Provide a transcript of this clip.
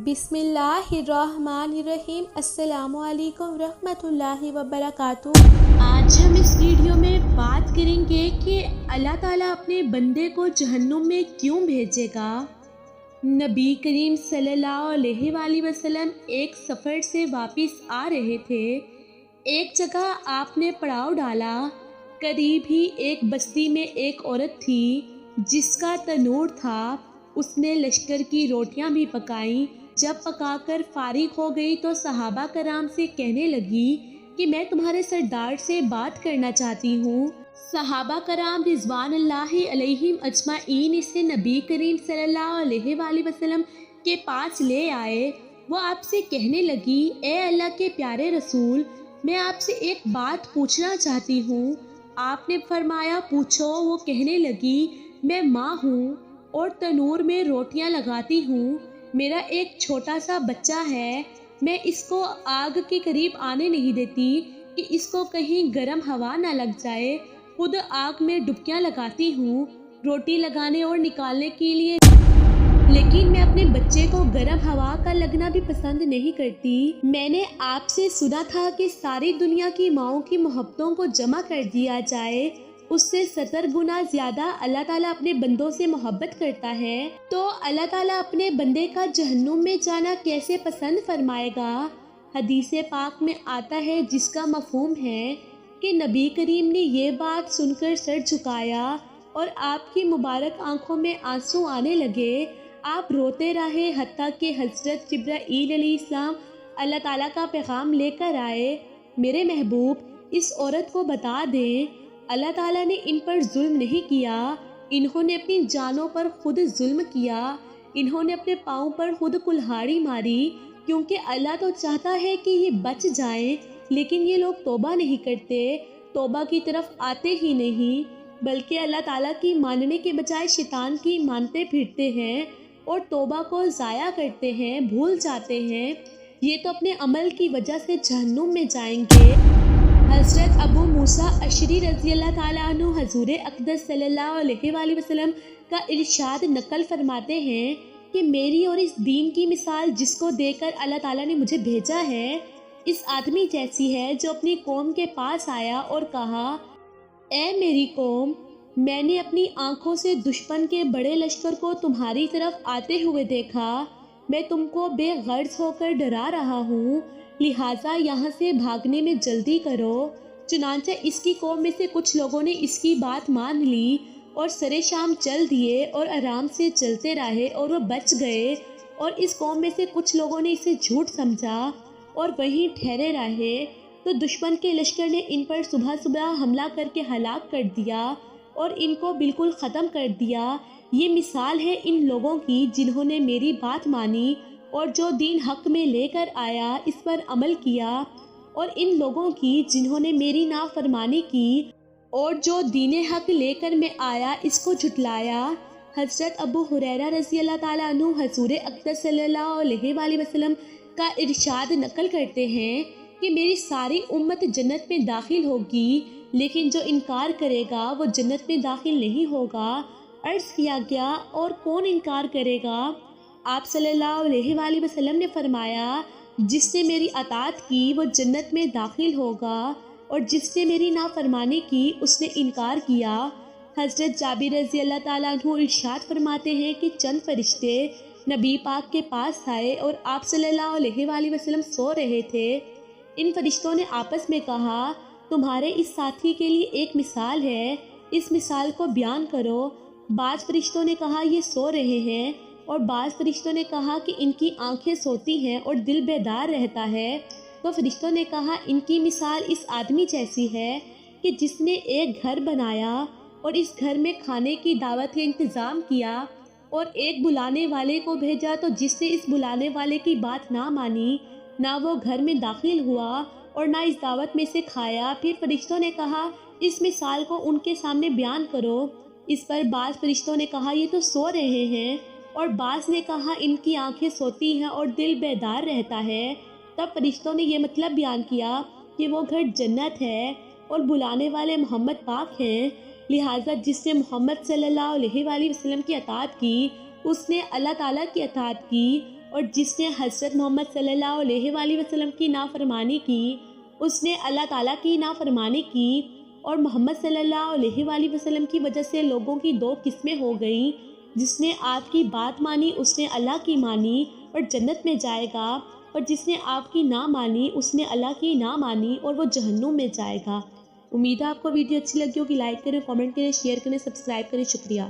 बिस्मिल्लाहिर्रहमानिर्रहीम। अस्सलामु अलैकुम रहमतुल्लाहि व बरकातुहू। आज हम इस वीडियो में बात करेंगे कि अल्लाह ताला अपने बंदे को जहन्नुम में क्यों भेजेगा। नबी करीम सल्लल्लाहु अलैहि वसल्लम एक सफ़र से वापस आ रहे थे। एक जगह आपने पड़ाव डाला। करीब ही एक बस्ती में एक औरत थी जिसका तनूर था। उसने लश्कर की रोटियां भी पकाईं। जब पकाकर फारिग हो गई तो सहाबा कराम से कहने लगी कि मैं तुम्हारे सरदार से बात करना चाहती हूँ। सहाबा कराम रिज़वानुल्लाहि अलैहिम अजमाइन इसे नबी करीम सल्लल्लाहु अलैहि वसल्लम के पास ले आए। वो आपसे कहने लगी, ए अल्लाह के प्यारे रसूल, मैं आपसे एक बात पूछना चाहती हूँ। आपने फरमाया, पूछो। वो कहने लगी, मैं माँ हूँ और तनूर में रोटियां लगाती हूँ। मेरा एक छोटा सा बच्चा है। मैं इसको आग के करीब आने नहीं देती कि इसको कहीं गर्म हवा ना लग जाए। खुद आग में डुबकियां लगाती हूँ रोटी लगाने और निकालने के लिए, लेकिन मैं अपने बच्चे को गर्म हवा का लगना भी पसंद नहीं करती। मैंने आपसे सुना था कि सारी दुनिया की माओं की मोहब्बतों को जमा कर दिया जाए, उससे 70 गुना ज्यादा अल्लाह ताला अपने बंदों से मोहब्बत करता है। तो अल्लाह ताला अपने बंदे का जहन्नुम में जाना कैसे पसंद फरमाएगा। हदीस पाक में आता है जिसका मफहूम है कि नबी करीम ने ये बात सुनकर सर झुकाया और आपकी मुबारक आंखों में आंसू आने लगे। आप रोते रहे हत्ता कि हज़रत जिब्राईल अलैहिस्सलाम अल्लाह ताला का पैगाम लेकर आए। मेरे महबूब, इस औरत को बता दें, अल्लाह ताला ने इन पर जुल्म नहीं किया। इन्होंने अपनी जानों पर खुद जुल्म किया। इन्होंने अपने पाँव पर खुद कुल्हाड़ी मारी, क्योंकि अल्लाह तो चाहता है कि ये बच जाएं, लेकिन ये लोग तौबा नहीं करते, तौबा की तरफ आते ही नहीं, बल्कि अल्लाह ताला की मानने के बजाय शैतान की मानते फिरते हैं और तौबा को ज़ाया करते हैं, भूल जाते हैं। ये तो अपने अमल की वजह से जहन्नुम में जाएंगे। हज़रत अबू मूसा अशरी रज़ी अल्लाह ताला अन्हु हुज़ूर अक़दस सल्लल्लाहु अलैहि वसल्लम का इरशाद नकल फरमाते हैं कि मेरी और इस दीन की मिसाल जिसको देकर अल्लाह ताला ने मुझे भेजा है, इस आदमी जैसी है जो अपनी कौम के पास आया और कहा, ए मेरी कौम, मैंने अपनी आंखों से दुश्मन के बड़े लश्कर को तुम्हारी तरफ आते हुए देखा। मैं तुमको बेगर्ज होकर डरा रहा हूँ, लिहाजा यहाँ से भागने में जल्दी करो। चुनांचे इसकी कौम में से कुछ लोगों ने इसकी बात मान ली और सरे शाम चल दिए और आराम से चलते रहे और वो बच गए, और इस कौम में से कुछ लोगों ने इसे झूठ समझा और वहीं ठहरे रहे। तो दुश्मन के लश्कर ने इन पर सुबह सुबह हमला करके हलाक कर दिया और इनको बिल्कुल ख़त्म कर दिया। ये मिसाल है इन लोगों की जिन्होंने मेरी बात मानी और जो दीन हक में लेकर आया इस पर अमल किया, और इन लोगों की जिन्होंने मेरी नाफरमानी की और जो दीन हक लेकर मैं आया इसको झुटलाया। हज़रत अबू हुरैरा रज़ी अल्लाह ताला अन्हु हुज़ूर अक़दस सल्लल्लाहु अलैहि वसल्लम का इरशाद नकल करते हैं कि मेरी सारी उम्मत जन्नत में दाखिल होगी, लेकिन जो इनकार करेगा वो जन्नत में दाखिल नहीं होगा। अर्ज़ किया गया, और कौन इनकार करेगा। आप सल्लल्लाहु अलैहि वसल्लम ने फरमाया, जिसने मेरी अताअत की वो जन्नत में दाखिल होगा, और जिसने मेरी नाफरमानी की उसने इनकार किया। हज़रत जाबिर रज़ी अल्लाह ताला अन्हु इरशाद फरमाते हैं कि चंद फरिश्ते नबी पाक के पास आए और आप सल्लल्लाहु अलैहि वसल्लम सो रहे थे। इन फरिश्तों ने आपस में कहा, तुम्हारे इस साथी के लिए एक मिसाल है, इस मिसाल को बयान करो। बाज़ फरिश्तों ने कहा, ये सो रहे हैं, और बाज़ फरिश्तों ने कहा कि इनकी आंखें सोती हैं और दिल बेदार रहता है। तो फरिश्तों ने कहा, इनकी मिसाल इस आदमी जैसी है कि जिसने एक घर बनाया और इस घर में खाने की दावत का इंतज़ाम किया और एक बुलाने वाले को भेजा, तो जिसने इस बुलाने वाले की बात ना मानी, ना वो घर में दाखिल हुआ और ना इस दावत में से खाया। फिर फरिश्तों ने कहा, इस मिसाल को उनके सामने बयान करो। इस पर बाज़ फरिश्तों ने कहा, ये तो सो रहे हैं, और बाज़ ने कहा, इनकी आंखें सोती हैं और दिल बेदार रहता है। तब फरिश्तों ने यह मतलब बयान किया कि वो घर जन्नत है और बुलाने वाले मोहम्मद पाक हैं, लिहाजा जिसने मोहम्मद सल्लल्लाहु अलैहि वसल्लम की अताअत की उसने अल्लाह ताला की अताअत की, اور جس نے حضرت محمد صلی اللہ علیہ وآلہ وسلم کی نافرمانی کی اس نے اللہ تعالیٰ کی نافرمانی کی، اور محمد صلی اللہ علیہ وآلہ وسلم کی وجہ سے لوگوں کی دو قسمیں ہو گئیں۔ جس نے آپ کی بات مانی اس نے اللہ کی مانی اور جنت میں جائے گا، اور جس نے آپ کی نہ مانی اس نے اللہ کی نہ مانی اور وہ جہنم میں جائے گا۔ امید ہے آپ کو ویڈیو اچھی لگی ہوگی، لائک کریں، کامنٹ کریں، شیئر کریں، سبسکرائب کریں، شکریہ۔